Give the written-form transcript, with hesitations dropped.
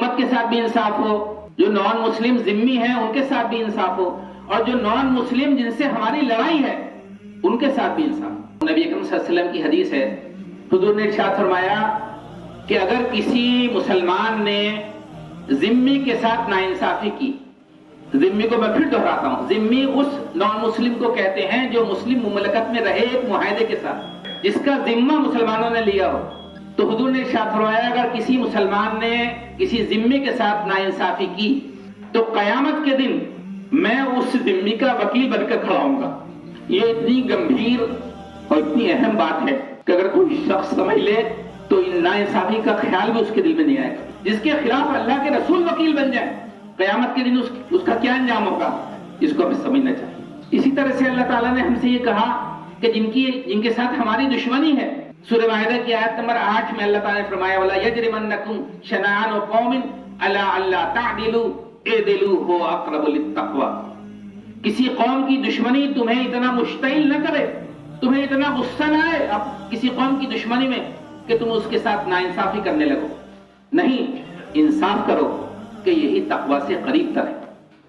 امت کے ساتھ بھی انصاف ہو، جو نان مسلم ذمی ہیں ان کے ساتھ بھی انصاف ہو، اور جو نان مسلم جن سے ہماری لڑائی ہے ان کے ساتھ بھی انصاف ہو۔ نبی اکرم صلی اللہ علیہ وسلم کی حدیث ہے، حضور نے ارشاد فرمایا کہ اگر کسی مسلمان نے ذمی کے ساتھ ناانصافی کی، ذمی کو میں پھر دہراتا ہوں، ذمی اس نان مسلم کو کہتے ہیں جو مسلم مملکت میں رہے ایک معاہدے کے ساتھ، جس کا ذمہ مسلمانوں نے لیا ہو، تو حضور نے ارشاد فرمایا اگر کسی مسلمان نے کسی ذمی کے ساتھ ناانصافی کی تو قیامت کے دن میں اس ذمی کا وکیل بن کر کھڑا ہوں گا۔ یہ اتنی گمبھیر اور اتنی اہم بات ہے کہ اگر کوئی شخص سمجھ لے تو ان ناانصافی کا خیال بھی اس کے دل میں نہیں آئے گا۔ جس کے خلاف اللہ کے رسول وکیل بن جائے، قیامت کے دن اس کا کیا انجام ہوگا، اس کو ہمیں سمجھنا چاہیے۔ اسی طرح سے اللہ تعالیٰ نے ہم سے یہ کہا کہ جن کے ساتھ ہماری دشمنی ہے، سورہ مائدہ کی آیت نمبر 8 میں اللہ تعالیٰ نے فرمایا وَلَا يَجْرِمَنَّكُمْ شَنَآنُ قَوْمٍ عَلَىٰ أَلَّا تَعْدِلُوا اعْدِلُوا هُوَ أَقْرَبُ لِلتَّقْوَىٰ۔ کسی قوم کی دشمنی تمہیں اتنا مشتعل نہ کرے، تمہیں اتنا غصہ نہ آئے اب کسی قوم کی دشمنی میں کہ تم اس کے ساتھ ناانصافی کرنے لگو، نہیں، انصاف کرو کہ یہی تقویٰ سے قریب تر ہے۔